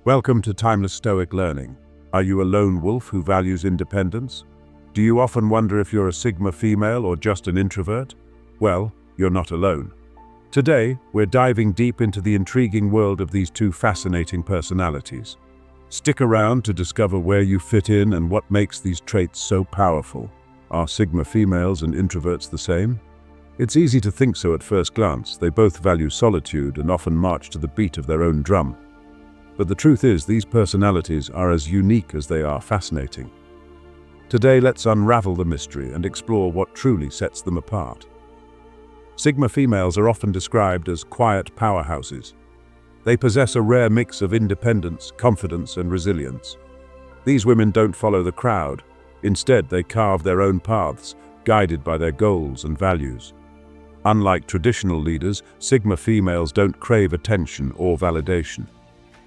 Welcome to Timeless Stoic Learning. Are you a lone wolf who values independence? Do you often wonder if you're a Sigma female or just an introvert? Well, you're not alone. Today, we're diving deep into the intriguing world of these two fascinating personalities. Stick around to discover where you fit in and what makes these traits so powerful. Are Sigma females and introverts the same? It's easy to think so at first glance. They both value solitude and often march to the beat of their own drum. But the truth is, these personalities are as unique as they are fascinating. Today, let's unravel the mystery and explore what truly sets them apart. Sigma females are often described as quiet powerhouses. They possess a rare mix of independence, confidence, and resilience. These women don't follow the crowd. Instead, they carve their own paths, guided by their goals and values. Unlike traditional leaders, Sigma females don't crave attention or validation.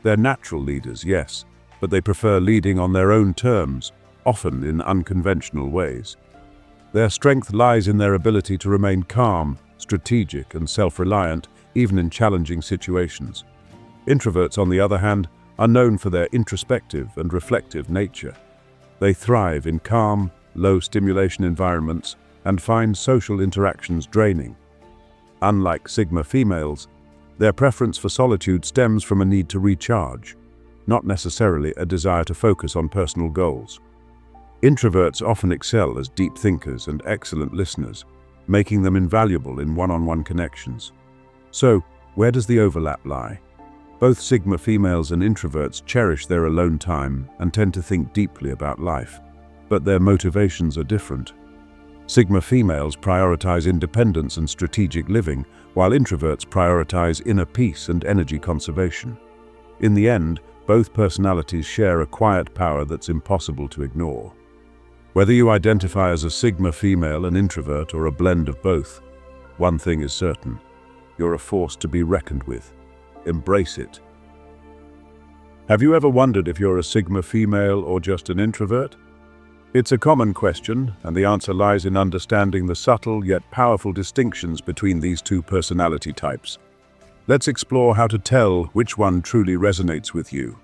They're natural leaders, yes, but they prefer leading on their own terms, often in unconventional ways. Their strength lies in their ability to remain calm, strategic, and self-reliant, even in challenging situations. Introverts, on the other hand, are known for their introspective and reflective nature. They thrive in calm, low-stimulation environments and find social interactions draining. Unlike Sigma females, their preference for solitude stems from a need to recharge, not necessarily a desire to focus on personal goals. Introverts often excel as deep thinkers and excellent listeners, making them invaluable in one-on-one connections. So, where does the overlap lie? Both Sigma females and introverts cherish their alone time and tend to think deeply about life, but their motivations are different. Sigma females prioritize independence and strategic living, while introverts prioritize inner peace and energy conservation. In the end, both personalities share a quiet power that's impossible to ignore. Whether you identify as a Sigma female, an introvert, or a blend of both, one thing is certain: you're a force to be reckoned with. Embrace it. Have you ever wondered if you're a Sigma female or just an introvert? It's a common question, and the answer lies in understanding the subtle yet powerful distinctions between these two personality types. Let's explore how to tell which one truly resonates with you.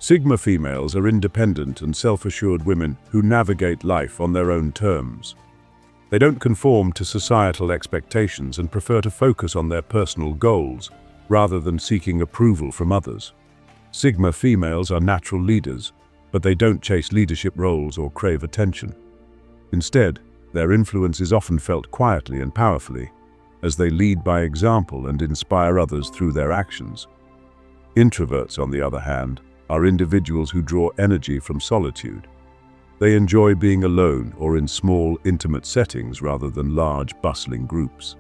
Sigma females are independent and self-assured women who navigate life on their own terms. They don't conform to societal expectations and prefer to focus on their personal goals rather than seeking approval from others. Sigma females are natural leaders, but they don't chase leadership roles or crave attention. Instead, their influence is often felt quietly and powerfully, as they lead by example and inspire others through their actions. Introverts, on the other hand, are individuals who draw energy from solitude. They enjoy being alone or in small, intimate settings rather than large, bustling groups.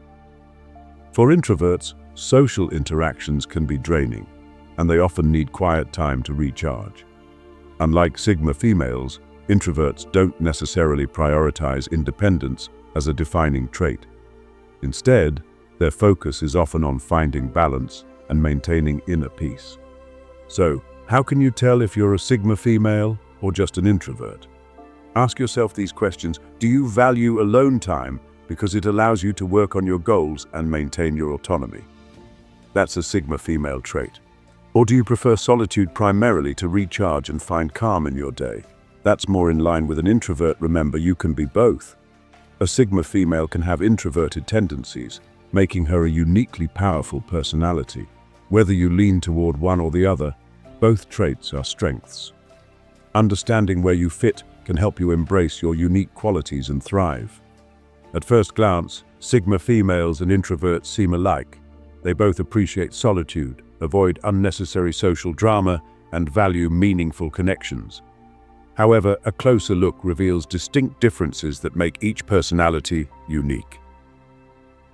For introverts, social interactions can be draining, and they often need quiet time to recharge. Unlike Sigma females, introverts don't necessarily prioritize independence as a defining trait. Instead, their focus is often on finding balance and maintaining inner peace. So, how can you tell if you're a Sigma female or just an introvert? Ask yourself these questions. Do you value alone time because it allows you to work on your goals and maintain your autonomy? That's a Sigma female trait. Or do you prefer solitude primarily to recharge and find calm in your day? That's more in line with an introvert. Remember, you can be both. A Sigma female can have introverted tendencies, making her a uniquely powerful personality. Whether you lean toward one or the other, both traits are strengths. Understanding where you fit can help you embrace your unique qualities and thrive. At first glance, Sigma females and introverts seem alike. They both appreciate solitude, avoid unnecessary social drama, and value meaningful connections. However, a closer look reveals distinct differences that make each personality unique.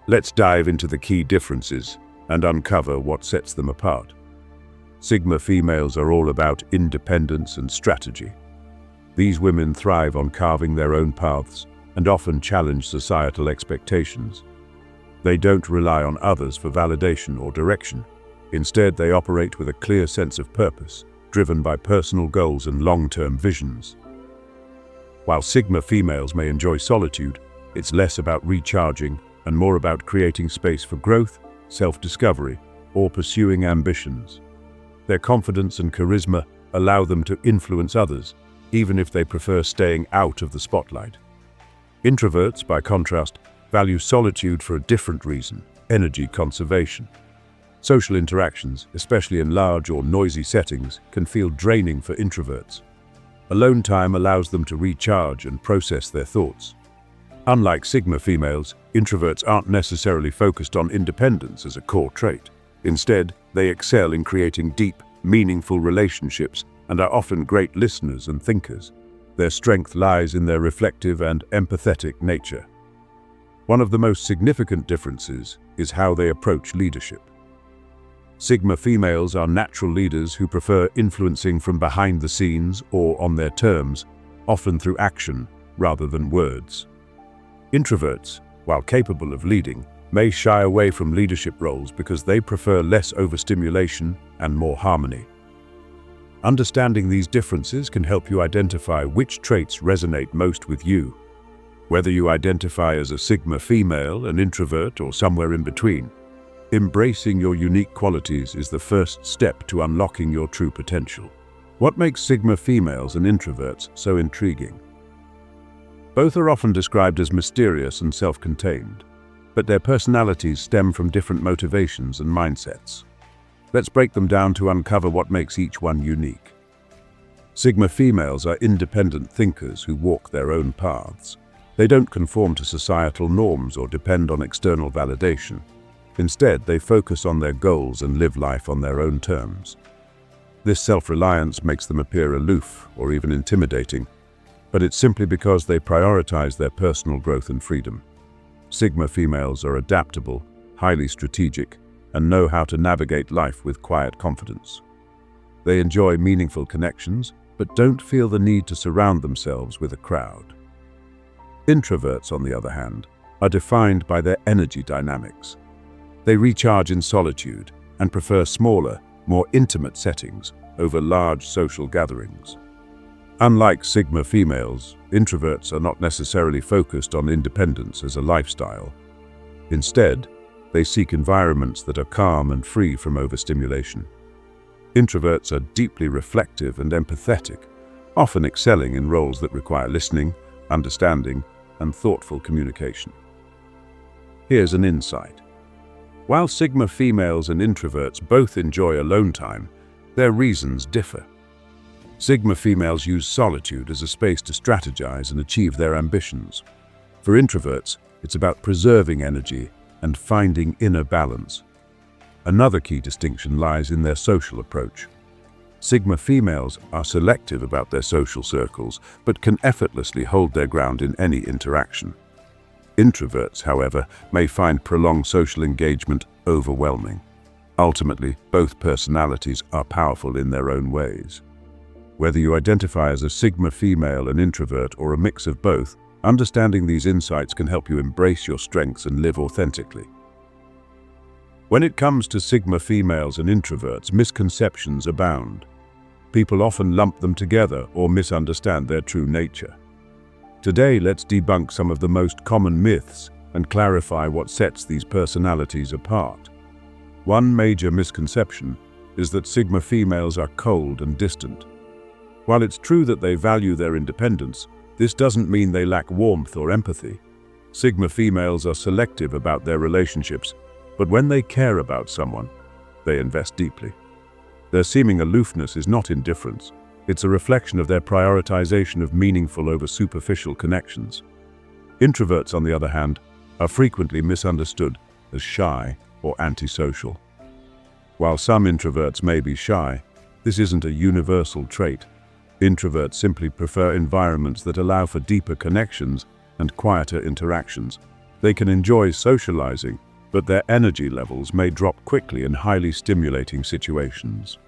Let's dive into the key differences and uncover what sets them apart. Sigma females are all about independence and strategy. These women thrive on carving their own paths and often challenge societal expectations. They don't rely on others for validation or direction. Instead, they operate with a clear sense of purpose, driven by personal goals and long-term visions. While Sigma females may enjoy solitude, it's less about recharging and more about creating space for growth, self-discovery, or pursuing ambitions. Their confidence and charisma allow them to influence others, even if they prefer staying out of the spotlight. Introverts, by contrast, value solitude for a different reason: energy conservation. Social interactions, especially in large or noisy settings, can feel draining for introverts. Alone time allows them to recharge and process their thoughts. Unlike Sigma females, introverts aren't necessarily focused on independence as a core trait. Instead, they excel in creating deep, meaningful relationships and are often great listeners and thinkers. Their strength lies in their reflective and empathetic nature. One of the most significant differences is how they approach leadership. Sigma females are natural leaders who prefer influencing from behind the scenes or on their terms, often through action rather than words. Introverts, while capable of leading, may shy away from leadership roles because they prefer less overstimulation and more harmony. Understanding these differences can help you identify which traits resonate most with you. Whether you identify as a Sigma female, an introvert, or somewhere in between, embracing your unique qualities is the first step to unlocking your true potential. What makes Sigma females and introverts so intriguing? Both are often described as mysterious and self-contained, but their personalities stem from different motivations and mindsets. Let's break them down to uncover what makes each one unique. Sigma females are independent thinkers who walk their own paths. They don't conform to societal norms or depend on external validation. Instead, they focus on their goals and live life on their own terms. This self-reliance makes them appear aloof or even intimidating, but it's simply because they prioritize their personal growth and freedom. Sigma females are adaptable, highly strategic, and know how to navigate life with quiet confidence. They enjoy meaningful connections, but don't feel the need to surround themselves with a crowd. Introverts, on the other hand, are defined by their energy dynamics. They recharge in solitude and prefer smaller, more intimate settings over large social gatherings. Unlike Sigma females, introverts are not necessarily focused on independence as a lifestyle. Instead, they seek environments that are calm and free from overstimulation. Introverts are deeply reflective and empathetic, often excelling in roles that require listening, understanding, and thoughtful communication. Here's an insight. While Sigma females and introverts both enjoy alone time, their reasons differ. Sigma females use solitude as a space to strategize and achieve their ambitions. For introverts, it's about preserving energy and finding inner balance. Another key distinction lies in their social approach. Sigma females are selective about their social circles, but can effortlessly hold their ground in any interaction. Introverts, however, may find prolonged social engagement overwhelming. Ultimately, both personalities are powerful in their own ways. Whether you identify as a Sigma female, an introvert, or a mix of both, understanding these insights can help you embrace your strengths and live authentically. When it comes to Sigma females and introverts, misconceptions abound. People often lump them together or misunderstand their true nature. Today, let's debunk some of the most common myths and clarify what sets these personalities apart. One major misconception is that Sigma females are cold and distant. While it's true that they value their independence, this doesn't mean they lack warmth or empathy. Sigma females are selective about their relationships, but when they care about someone, they invest deeply. Their seeming aloofness is not indifference. It's a reflection of their prioritization of meaningful over superficial connections. Introverts, on the other hand, are frequently misunderstood as shy or antisocial. While some introverts may be shy, this isn't a universal trait. Introverts simply prefer environments that allow for deeper connections and quieter interactions. They can enjoy socializing, but their energy levels may drop quickly in highly stimulating situations.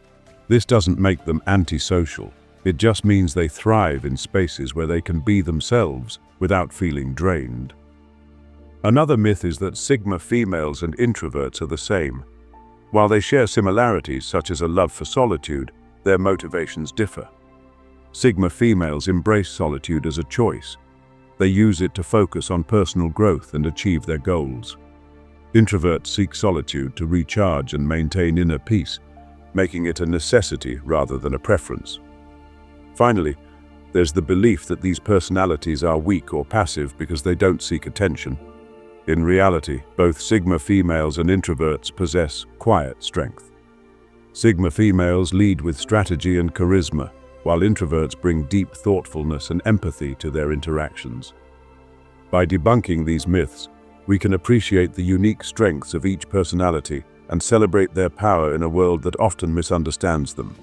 This doesn't make them antisocial. It just means they thrive in spaces where they can be themselves without feeling drained. Another myth is that Sigma females and introverts are the same. While they share similarities such as a love for solitude, their motivations differ. Sigma females embrace solitude as a choice. They use it to focus on personal growth and achieve their goals. Introverts seek solitude to recharge and maintain inner peace, making it a necessity rather than a preference. Finally, there's the belief that these personalities are weak or passive because they don't seek attention. In reality, both Sigma females and introverts possess quiet strength. Sigma females lead with strategy and charisma, while introverts bring deep thoughtfulness and empathy to their interactions. By debunking these myths, we can appreciate the unique strengths of each personality and celebrate their power in a world that often misunderstands them.